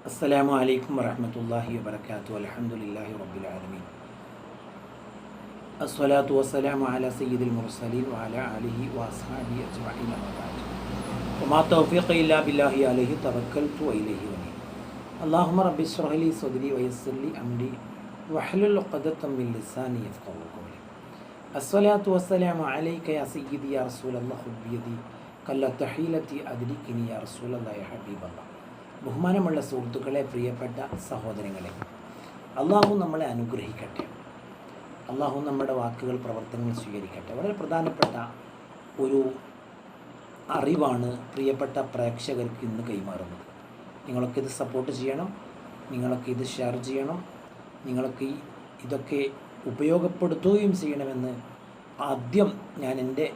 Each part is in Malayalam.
അസ്സലാമു അലൈക്കും വറഹ്മത്തുള്ളാഹി വബറകാതുഹു. അൽഹംദുലില്ലാഹി റബ്ബിൽ ആലമീൻ. അസ്സലാത്തു വസ്സലാമു അലാ സയ്യിദിൽ മുർസലീൻ വഅലാ ആലിഹി വഅസ്ഹാബിഹി അജ്മഈൻ. അമ്മാ ബഅദ്. വമാ തൗഫീഖി ഇല്ലാ ബില്ലാഹി അലൈഹി തവക്കൽതു വഇലൈഹി ഉനീബ്. അല്ലാഹുമ്മ റബ്ബി ഇശ്റഹ് ലി സദ്രി വയസ്സിർ ലി അംരി വഹ്ലുൽ ഉഖ്ദതം മിൻ ലിസാനി യഫ്ഖഹു ഖൗലി. അസ്സലാത്തു വസ്സലാമു അലൈക യാ സയ്യിദി യാ റസൂലല്ലാഹ് ഖുദ് ബിയദി കല്ല തഹീലതി അദ്രികിനി യാ റസൂലല്ലാഹി യാ ഹബീബല്ലാഹ്. ബഹുമാനമുള്ള സുഹൃത്തുക്കളെ, പ്രിയപ്പെട്ട സഹോദരങ്ങളെ, അള്ളാഹു നമ്മളെ അനുഗ്രഹിക്കട്ടെ. അള്ളാഹു നമ്മുടെ വാക്കുകൾ, പ്രവർത്തനങ്ങൾ സ്വീകരിക്കട്ടെ. വളരെ പ്രധാനപ്പെട്ട ഒരു അറിവാണ് പ്രിയപ്പെട്ട പ്രേക്ഷകർക്ക് ഇന്ന് കൈമാറുന്നത്. നിങ്ങളൊക്കെ ഇത് സപ്പോർട്ട് ചെയ്യണം, നിങ്ങളൊക്കെ ഇത് ഷെയർ ചെയ്യണം, നിങ്ങളൊക്കെ ഇതൊക്കെ ഉപയോഗപ്പെടുത്തുകയും ചെയ്യണമെന്ന് ആദ്യം ഞാൻ എൻ്റെ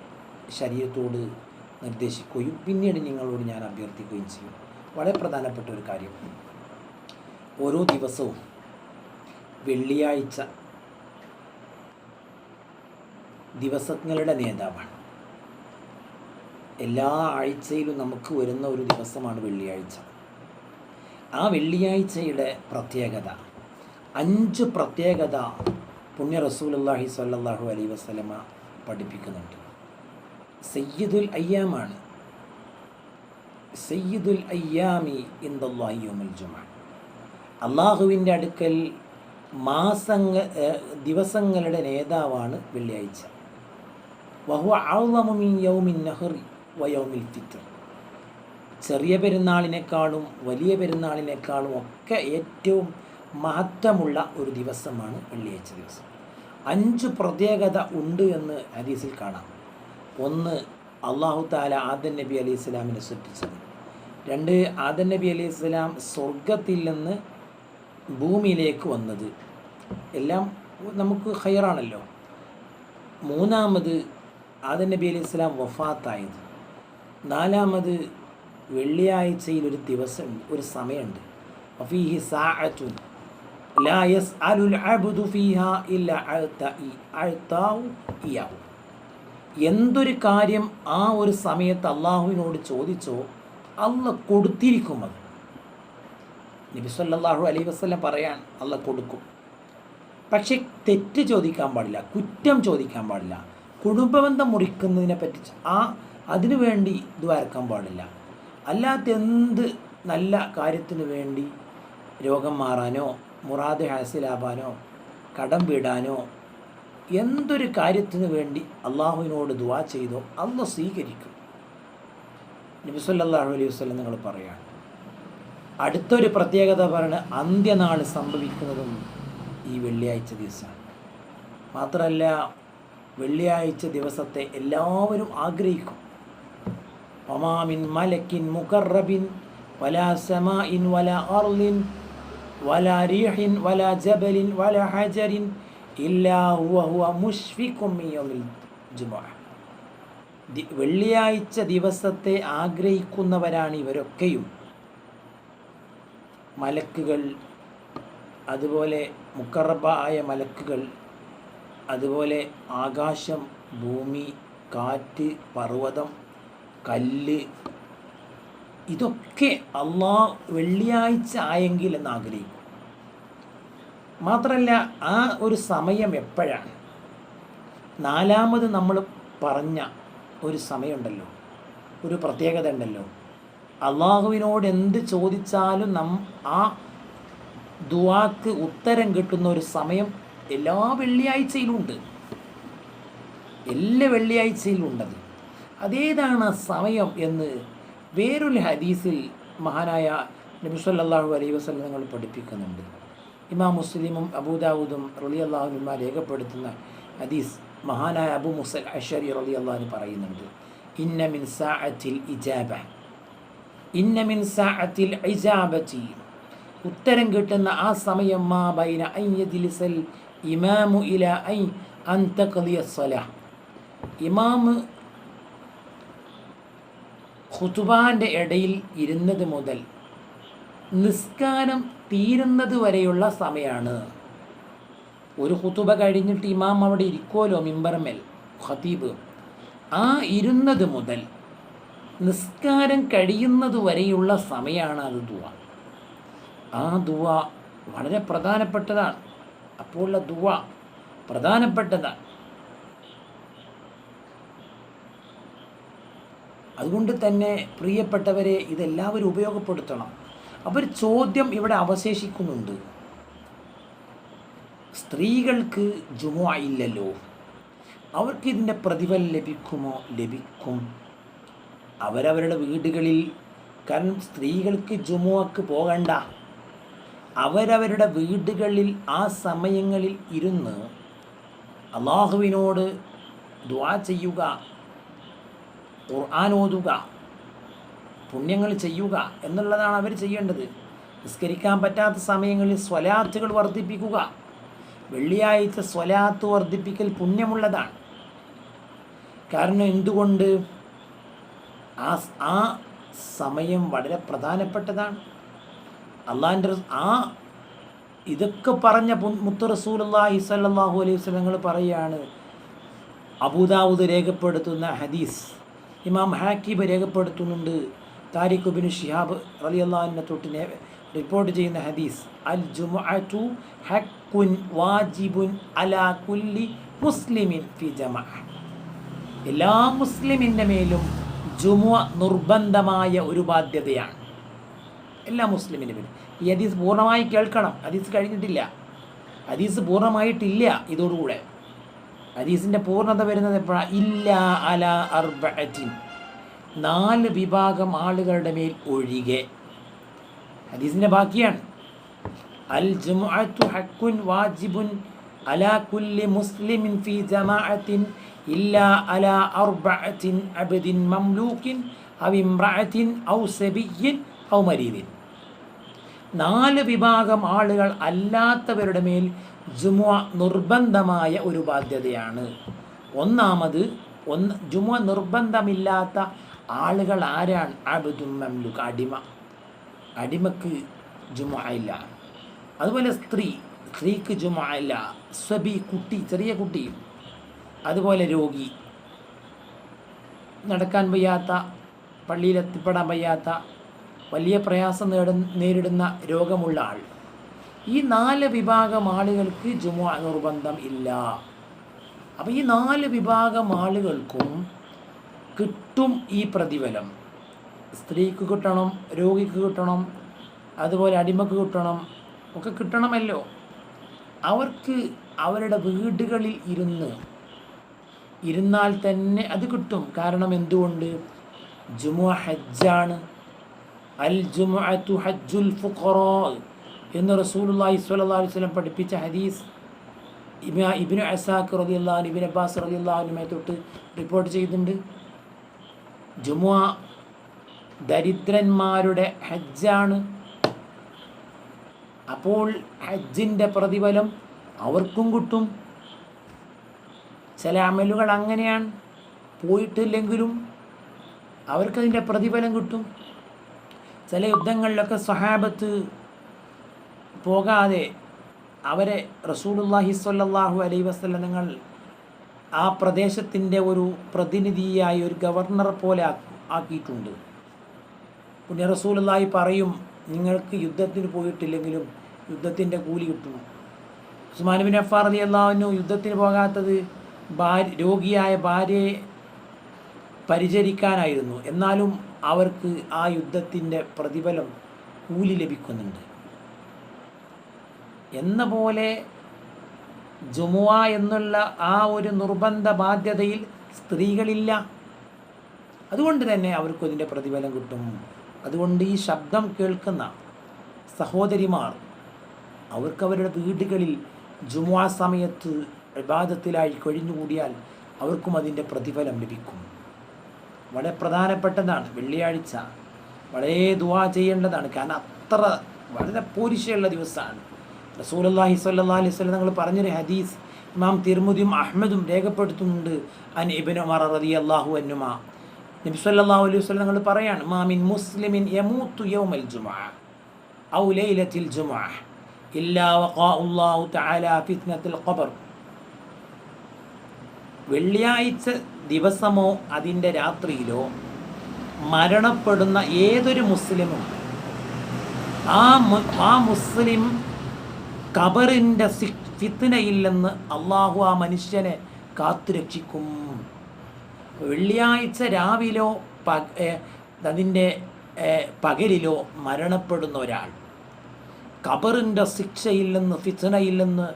ശരീരത്തോട് നിർദ്ദേശിക്കുകയും പിന്നീട് നിങ്ങളോട് ഞാൻ അഭ്യർത്ഥിക്കുകയും ചെയ്യും. വളരെ പ്രധാനപ്പെട്ട ഒരു കാര്യം, ഓരോ ദിവസവും വെള്ളിയാഴ്ച ദിവസങ്ങളുടെ നേതാവാണ്. എല്ലാ ആഴ്ചയിലും നമുക്ക് വരുന്ന ഒരു ദിവസമാണ് വെള്ളിയാഴ്ച. ആ വെള്ളിയാഴ്ചയുടെ പ്രത്യേകത, 5 പ്രത്യേകത പുണ്യ റസൂലുള്ളാഹി സ്വല്ലല്ലാഹു അലൈഹി വസല്ലമ പഠിപ്പിക്കുന്നുണ്ട്. സയ്യിദുൽ അയ്യാമാണ്. സയ്യിദുൽ അയ്യാമി ഇൻദല്ലാഹി യൗമുൽ ജുമുഅ. അള്ളാഹുവിൻ്റെ അടുക്കൽ ദിവസങ്ങളുടെ നേതാവാണ് വെള്ളിയാഴ്ച. വഹുവ അഅ്ളമു മിൻ യൗമിൻ നഹ്റി വ യൗമിൽ ഫിത്ർ. ചെറിയ പെരുന്നാളിനേക്കാളും വലിയ പെരുന്നാളിനേക്കാളും ഒക്കെ ഏറ്റവും മഹത്വമുള്ള ഒരു ദിവസമാണ് വെള്ളിയാഴ്ച ദിവസം. 5 പ്രത്യേകത ഉണ്ട് എന്ന് ഹദീസിൽ കാണാം. 1, അള്ളാഹു തആല ആദം നബി അലൈഹി സ്വലാമിനെ സൃഷ്ടിച്ചത്. 2, ആദം നബി അലൈഹി സ്വലാം സ്വർഗത്തിൽ നിന്ന് ഭൂമിയിലേക്ക് വന്നത്. എല്ലാം നമുക്ക് ഖൈറാണല്ലോ. 3, ആദം നബി അലൈഹി സ്വലാം വഫാത്തായത്. 4, വെള്ളിയാഴ്ചയിൽ ഒരു ദിവസം, ഒരു സമയമുണ്ട്. വഫീഹി സാഅത്തുൻ ലാ യസ്അലുൽ അബ്ദു ഫീഹാ ഇല്ലാ അഅതാഹു ഇയ്യാഹു. എന്തൊരു കാര്യം ആ ഒരു സമയത്ത് അള്ളാഹുവിനോട് ചോദിച്ചോ അള്ളാഹ് കൊടുത്തിരിക്കും. അത് നബി സല്ലല്ലാഹു അലൈഹി വസല്ലം പറയാൻ അള്ളാഹ് കൊടുക്കും. പക്ഷേ തെറ്റ് ചോദിക്കാൻ പാടില്ല, കുറ്റം ചോദിക്കാൻ പാടില്ല, കുടുംബബന്ധം മുറിക്കുന്നതിനെ പറ്റി അതിനു വേണ്ടി ദ്വാരക്കാൻ പാടില്ല. അല്ലാത്ത എന്ത് നല്ല കാര്യത്തിനു വേണ്ടി, രോഗം മാറാനോ മുറാദ് ഹാസിലാവാനോ കടം വീടാനോ എന്തൊരു കാര്യത്തിനു വേണ്ടി അള്ളാഹുവിനോട് ദുആ ചെയ്തോ അള്ളാഹ് സ്വീകരിക്കും. നബി സല്ലല്ലാഹു അലൈഹി വസല്ലം നിങ്ങൾ പറയാണ്. അടുത്തൊരു പ്രത്യേകത പറയുന്നത്, അന്ത്യനാൾ സംഭവിക്കുന്നതും ഈ വെള്ളിയാഴ്ച ദിവസമാണ്. മാത്രമല്ല, വെള്ളിയാഴ്ച ദിവസത്തെ എല്ലാവരും ആഗ്രഹിക്കും. വമാ മിൻ മലക്കിൻ മുഖറബിൻ വലാ സമാഇൻ വലാ അർളിൻ വലാ റീഹിൻ വലാ ജബലിൻ വലാ ഹജറിൻ ഇല്ലാ ഹുവ മുശ്ഫിഖും മിൻ യൗമിൽ ജുമുഅ. വെള്ളിയാഴ്ച ദിവസത്തെ ആഗ്രഹിക്കുന്നവരാണ് ഇവരൊക്കെയും. മലക്കുകൾ, അതുപോലെ മുഖറബായ മലക്കുകൾ, അതുപോലെ ആകാശം, ഭൂമി, കാറ്റ്, പർവ്വതം, കല്ല്, ഇതൊക്കെ അള്ളാഹ് വെള്ളിയാഴ്ച ആയെങ്കിൽ എന്ന് ആഗ്രഹിക്കും. മാത്രമല്ല, ആ ഒരു സമയം എപ്പോഴാണ്? 4 നമ്മൾ പറഞ്ഞ ഒരു സമയമുണ്ടല്ലോ, ഒരു പ്രത്യേകത ഉണ്ടല്ലോ. അള്ളാഹുവിനോട് എന്ത് ചോദിച്ചാലും ആ ദുആക്ക് ഉത്തരം കിട്ടുന്ന ഒരു സമയം എല്ലാ വെള്ളിയാഴ്ചയിലും ഉണ്ട്. എല്ലാ വെള്ളിയാഴ്ചയിലും ഉണ്ടത്. അതേതാണ് ആ സമയം എന്ന് വേറൊരു ഹദീസിൽ മഹാനായ നബി സല്ലല്ലാഹു അലൈഹി വസല്ലം നിങ്ങൾ പഠിപ്പിക്കുന്നുണ്ട്. ഇമാം മുസ്ലിമും അബൂദാവൂദും റളിയല്ലാഹു അൻഹുമാ രേഖപ്പെടുത്തുന്ന ഹദീസ്, മഹാനായ അബൂ മുസൽ അശ്അരി റളിയല്ലാഹു അൻഹു പറയുന്നുണ്ട്, ഇന്ന മിൻ സാഅത്തിൽ ഇജാബത്തി, ഉത്തരം കിട്ടുന്ന ആ സമയം, മാ ബൈന അൻ യജ്ലിസൽ ഇമാമു ഇലാ അൻ തഖ്ദിയ സ്വലാഹ്, ഇമാമ് ഖുതുബാൻ്റെ ഇടയിൽ ഇരുന്നത് മുതൽ നിസ്കാരം തീരുന്നത് വരെയുള്ള സമയമാണ്. ഒരു ഖുതുബ കഴിഞ്ഞിട്ട് ഇമാം അവിടെ ഇരിക്കുമല്ലോ, മിമ്പർമേൽ ഖതീബ്. ആ ഇരുന്നത് മുതൽ നിസ്കാരം കഴിയുന്നത് വരെയുള്ള സമയമാണ് അത് ദുആ. ആ ദുആ വളരെ പ്രധാനപ്പെട്ടതാണ്. അപ്പോൾ ദുആ പ്രധാനപ്പെട്ടതാണ്. അതുകൊണ്ട് തന്നെ പ്രിയപ്പെട്ടവരെ, ഇതെല്ലാവരും ഉപയോഗപ്പെടുത്തണം. അപ്പോൾ ഒരു ചോദ്യം ഇവിടെ അവശേഷിക്കുന്നുണ്ട്. സ്ത്രീകൾക്ക് ജുമുഅ ഇല്ലല്ലോ, അവർക്ക് ഇതിൻ്റെ പ്രതിഫലം ലഭിക്കുമോ? ലഭിക്കും. അവരവരുടെ വീടുകളിൽ, കാരണം സ്ത്രീകൾക്ക് ജുമുഅക്ക് പോകണ്ട, അവരവരുടെ വീടുകളിൽ ആ സമയങ്ങളിൽ ഇരുന്ന് അള്ളാഹുവിനോട് ദുആ ചെയ്യുക, ഖുർആൻ ഓതുക, പുണ്യങ്ങൾ ചെയ്യുക എന്നുള്ളതാണ് അവർ ചെയ്യേണ്ടത്. നിസ്കരിക്കാൻ പറ്റാത്ത സമയങ്ങളിൽ സ്വലാത്തുകൾ വർദ്ധിപ്പിക്കുക. വെള്ളിയാഴ്ച സ്വലാത്ത് വർദ്ധിപ്പിക്കൽ പുണ്യമുള്ളതാണ്. കാരണം എന്തുകൊണ്ട്? ആ സമയം വളരെ പ്രധാനപ്പെട്ടതാണ്. അള്ളാഹിൻ്റെ ഇതൊക്കെ പറഞ്ഞ മുത്ത് റസൂലുള്ളാഹി സ്വല്ലല്ലാഹു അലൈഹി വസല്ലം നിങ്ങൾ പറയുകയാണ്. അബൂദാവൂദ് രേഖപ്പെടുത്തുന്ന ഹദീസ്, ഇമാം ഹാക്കിബ് രേഖപ്പെടുത്തുന്നുണ്ട്, താരിഖ് ഇബ്നു ശിഹാബ് റളിയല്ലാഹു അൻഹു തൊട്ടിനെ റിപ്പോർട്ട് ചെയ്യുന്ന ഹദീസ്, അൽ ജുമുഅതു ഹഖ്ഖുൻ വാജിബുൻ അലാ കുല്ലി മുസ്ലിമിൻ ഫി ജമാഅ. എല്ലാ മുസ്ലിമിൻ്റെ മേലും ജുമുഅ നിർബന്ധമായ ഒരു ബാധ്യതയാണ്. എല്ലാ മുസ്ലിമിൻ്റെ മേലും. ഈ ഹദീസ് പൂർണ്ണമായി കേൾക്കണം. ഹദീസ് കഴിഞ്ഞിട്ടില്ല, ഹദീസ് പൂർണ്ണമായിട്ടില്ല. ഇതോടുകൂടെ ഹദീസിൻ്റെ പൂർണ്ണത വരുന്നത് എപ്പോഴാണ്? ഇല്ലാ അലാ അർബഅത്തിൻ, 4 വിഭാഗം ആളുകളുടെ മേൽ ഒഴികെ. ഹദീസിൻ്റെ ബാക്കിയാണ്. അൽ ജുമുഅതു ഹഖ്ഖുൻ വാജിബുൻ അലാ കുല്ലി മുസ്ലിമിൻ ഫി ജമാഅത്തിൻ ഇല്ലാ അലാ അർബഅത്തിൻ അബ്ദിൻ മംലൂക്കിൻ ഔ ഇംറഅത്തിൻ ഔ സബിയ്യിൻ ഔ മരീദിൻ. 4 വിഭാഗം ആളുകൾ അല്ലാത്തവരുടെ മേൽ ജുമുഅ നിർബന്ധമായ ഒരു ബാധ്യതയാണ്. ഒന്നാമത്, ജുമുഅ നിർബന്ധമില്ലാത്ത ആളുകൾ ആരാണ്? അബ്ദുൻ മംലൂക്ക്, അടിമക്ക് ജുമുഅ ഇല്ല. അതുപോലെ സ്ത്രീക്ക് ജുമുഅ ഇല്ല. സബി, കുട്ടി, ചെറിയ കുട്ടി. അതുപോലെ രോഗി, നടക്കാൻ വയ്യാത്ത, പള്ളിയിൽ എത്തിപ്പെടാൻ വയ്യാത്ത, വലിയ പ്രയാസം നേരിടുന്ന രോഗമുള്ള ആൾ. ഈ 4 വിഭാഗം ആളുകൾക്ക് ജുമുഅ നിർബന്ധം ഇല്ല. അപ്പോൾ ഈ 4 വിഭാഗം ആളുകൾക്കും കിട്ടും ഈ പ്രതിഫലം. സ്ത്രീക്ക് കിട്ടണം, രോഗിക്ക് കിട്ടണം, അതുപോലെ അടിമക്ക് കിട്ടണം, ഒക്കെ കിട്ടണമല്ലോ. അവർക്ക് അവരുടെ വീടുകളിൽ ഇരുന്നാൽ തന്നെ അത് കിട്ടും. കാരണം എന്തുകൊണ്ട്? ജുമുഅ ഹജ്ജാണ്. അൽ ജുമുഅതു ഹജ്ജുൽ ഫുഖറാ എന്ന് റസൂലുള്ളാഹി സ്വല്ലല്ലാഹു അലൈഹി വസല്ലം പഠിപ്പിച്ച ഹദീസ് ഇബ്നു അസാക്കിർ റളിയല്ലാഹു അൻഹു, ഇബ്നു അബ്ബാസ് റളിയല്ലാഹു അൻഹുമായി തൊട്ട് റിപ്പോർട്ട് ചെയ്തിട്ടുണ്ട്. ജുമുഅ ദരിദ്രന്മാരുടെ ഹജ്ജാണ്. അപ്പോൾ ഹജ്ജിൻ്റെ പ്രതിഫലം അവർക്കും കിട്ടും. ചില അമലുകൾ അങ്ങനെയാണ്, പോയിട്ടില്ലെങ്കിലും അവർക്കതിൻ്റെ പ്രതിഫലം കിട്ടും. ചില യുദ്ധങ്ങളിലൊക്കെ സ്വഹാബത്ത് പോകാതെ അവരെ റസൂലുള്ളാഹി സ്വല്ലല്ലാഹു അലൈഹി വസല്ലം നിങ്ങൾ ആ പ്രദേശത്തിൻ്റെ ഒരു പ്രതിനിധിയായി, ഒരു ഗവർണർ പോലെ ആക്കിയിട്ടുണ്ട്. പുണ്യ റസൂലുള്ളാഹി പറയും, നിങ്ങൾക്ക് യുദ്ധത്തിന് പോയിട്ടില്ലെങ്കിലും യുദ്ധത്തിൻ്റെ കൂലി കിട്ടും. ഉസ്മാൻ ബിൻ അഫ്ഫാൻ റളിയല്ലാഹു അൻഹു യുദ്ധത്തിന് പോകാത്തത് രോഗിയായ ഭാര്യയെ പരിചരിക്കാനായിരുന്നു. എന്നാലും അവർക്ക് ആ യുദ്ധത്തിൻ്റെ പ്രതിഫലം, കൂലി ലഭിക്കുന്നുണ്ട്. എന്ന പോലെ ജുമുഅ എന്നുള്ള ആ ഒരു നിർബന്ധ ബാധ്യതയിൽ സ്ത്രീകളില്ല. അതുകൊണ്ട് തന്നെ അവർക്കും അതിൻ്റെ പ്രതിഫലം കിട്ടും. അതുകൊണ്ട് ഈ ശബ്ദം കേൾക്കുന്ന സഹോദരിമാർ, അവർക്ക് അവരുടെ വീടുകളിൽ ജുമുഅ സമയത്ത് ഇബാദത്തിലായി കഴിഞ്ഞുകൂടിയാൽ അവർക്കും അതിൻ്റെ പ്രതിഫലം ലഭിക്കും. വളരെ പ്രധാനപ്പെട്ടതാണ്. വെള്ളിയാഴ്ച വളരെ ദുആ ചെയ്യേണ്ടതാണ്. കാരണം അത്ര വളരെ പോരിശയുള്ള ദിവസമാണ്. റസൂലുള്ളാഹി സ്വല്ലല്ലാഹു അലൈഹി വസല്ലം നിങ്ങൾ പറഞ്ഞൊരു ഹദീസ് ഇമാം തിർമിദിയും അഹ്മദും രേഖപ്പെടുത്തുന്നുണ്ട്. അൻ ഇബ്നു ഉമർ റളിയല്ലാഹു അൻഹുമാ, നബി സല്ലല്ലാഹു അലൈഹി വസല്ലം നിങ്ങൾ പറയാണ്, മാ മിൻ മുസ്ലിമിൻ യമൂതു യൗമൽ ജുമുഅ ഔ ലൈലത്തിൽ ജുമുഅ ഇല്ലാ വഖാഅല്ലാഹു തആല ഫിത്നത്തുൽ ഖബർ. വെള്ളിയാഴ്ച ദിവസമോ അതിൻ്റെ രാത്രിയിലോ മരണപ്പെടുന്ന ഏതൊരു മുസ്ലിമും ആ മുസ്ലിം ഖബറിൻ്റെ ഫിത്നയിൽ നിന്ന് അള്ളാഹു ആ മനുഷ്യനെ കാത്തുരക്ഷിക്കും. വെള്ളിയാഴ്ച രാവിലോ അതിൻ്റെ പകലിലോ മരണപ്പെടുന്ന ഒരാൾ ഖബറിൻ്റെ ശിക്ഷയിൽ നിന്ന് ഫിത്നയിൽ നിന്ന്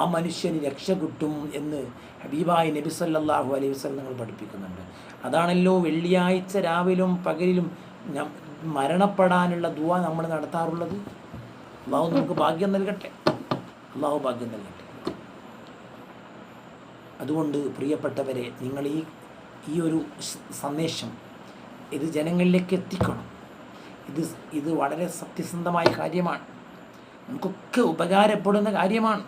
ആ മനുഷ്യന് രക്ഷ കിട്ടും എന്ന് ഹബീബായ നബി സല്ലല്ലാഹു അലൈഹി വസല്ലം നിങ്ങൾ പഠിപ്പിക്കുന്നുണ്ട്. അതാണല്ലോ വെള്ളിയാഴ്ച രാവിലും പകലിലും മരണപ്പെടാനുള്ള ദുആ നമ്മൾ നടത്താറുള്ളത്. അള്ളാഹു നമുക്ക് ഭാഗ്യം നൽകട്ടെ, അള്ളാഹു ഭാഗ്യം നൽകട്ടെ. അതുകൊണ്ട് പ്രിയപ്പെട്ടവരെ, നിങ്ങൾ ഈ ഒരു സന്ദേശം ഇത് ജനങ്ങളിലേക്ക് എത്തിക്കണം. ഇത് വളരെ സത്യസന്ധമായ കാര്യമാണ്, നമുക്കൊക്കെ ഉപകാരപ്പെടുന്ന കാര്യമാണ്.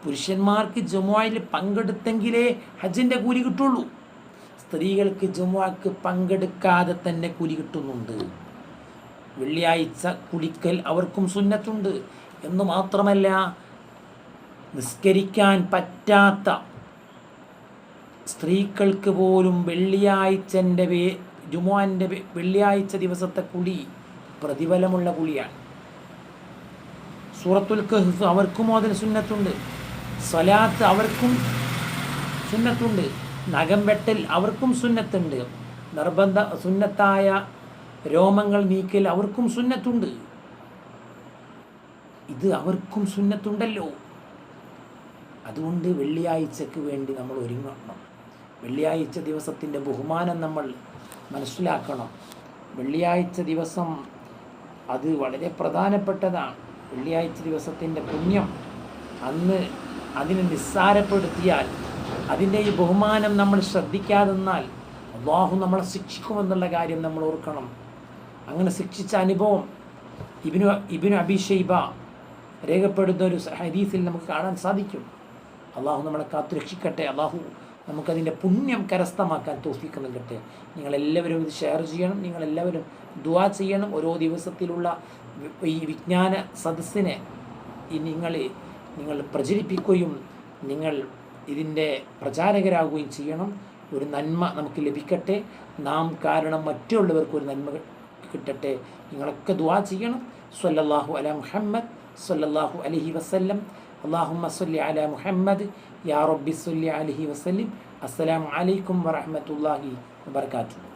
പുരുഷന്മാർക്ക് ജുമുഅയിൽ പങ്കെടുത്തെങ്കിലേ ഹജ്ജിൻ്റെ കൂലി കിട്ടുള്ളൂ. സ്ത്രീകൾക്ക് ജുമുഅക്ക് പങ്കെടുക്കാതെ തന്നെ കൂലി കിട്ടുന്നുണ്ട്. വെള്ളിയാഴ്ച കുളിക്കൽ അവർക്കും സുന്നത്തുണ്ട് എന്ന് മാത്രമല്ല, നിസ്കരിക്കാൻ പറ്റാത്ത സ്ത്രീകൾക്ക് പോലും ജുമുഅൻ്റെ വെള്ളിയാഴ്ച ദിവസത്തെ കുളി പ്രതിഫലമുള്ള കുളിയാണ്. സൂറത്തുൽ കഹ്ഫ് അവർക്കും അതിന് സുന്നത്തുണ്ട്. സ്വലാത്ത് അവർക്കും സുന്നത്തുണ്ട്. നഖം വെട്ടൽ അവർക്കും സുന്നത്തുണ്ട്. സുന്നത്തായ രോമങ്ങൾ നീക്കൽ അവർക്കും സുന്നത്തുണ്ട്. ഇത് അവർക്കും സുന്നത്തുണ്ടല്ലോ. അതുകൊണ്ട് വെള്ളിയാഴ്ചക്ക് വേണ്ടി നമ്മൾ ഒരുങ്ങണം. വെള്ളിയാഴ്ച ദിവസത്തിൻ്റെ ബഹുമാനം നമ്മൾ മനസ്സിലാക്കണം. വെള്ളിയാഴ്ച ദിവസം അത് വളരെ പ്രധാനപ്പെട്ടതാണ്. വെള്ളിയാഴ്ച ദിവസത്തിൻ്റെ പുണ്യം അതിനെ നിസ്സാരപ്പെടുത്തിയാൽ, അതിൻ്റെ ഈ ബഹുമാനം നമ്മൾ ശ്രദ്ധിക്കാതെന്നാൽ അല്ലാഹു നമ്മളെ ശിക്ഷിക്കുമെന്നുള്ള കാര്യം നമ്മൾ ഓർക്കണം. അങ്ങനെ ശിക്ഷിച്ച അനുഭവം ഇബ്നു അബീ ശൈബ രേഖപ്പെടുന്ന ഒരു ഹദീസിൽ നമുക്ക് കാണാൻ സാധിക്കും. അള്ളാഹു നമ്മളെ കാത്തു രക്ഷിക്കട്ടെ. അള്ളാഹു നമുക്കതിൻ്റെ പുണ്യം കരസ്ഥമാക്കാൻ തൗഫീഖ് നൽകട്ടെ. നിങ്ങളെല്ലാവരും ഇത് ഷെയർ ചെയ്യണം, നിങ്ങളെല്ലാവരും ദുആ ചെയ്യണം. ഓരോ ദിവസത്തിലുള്ള ഈ വിജ്ഞാന സദസ്സിനെ നിങ്ങൾ പ്രചരിപ്പിക്കുകയും നിങ്ങൾ ഇതിൻ്റെ പ്രചാരകരാകുകയും ചെയ്യണം. ഒരു നന്മ നമുക്ക് ലഭിക്കട്ടെ, നാം കാരണം മറ്റുള്ളവർക്ക് ഒരു നന്മ കിട്ടട്ടെ. നിങ്ങളൊക്കെ ദുആ ചെയ്യണം. സ്വല്ലല്ലാഹു അലാ മുഹമ്മദ് സ്വല്ലല്ലാഹു അലൈഹി വസല്ലം. അല്ലാഹുമ്മ സ്വല്ലി അലാ മുഹമ്മദ് യാ റബ്ബി സ്വല്ലി അലൈഹി വസല്ലം. അസ്സലാമു അലൈക്കും വറഹ്മത്തുള്ളാഹി വബറകാതുഹു.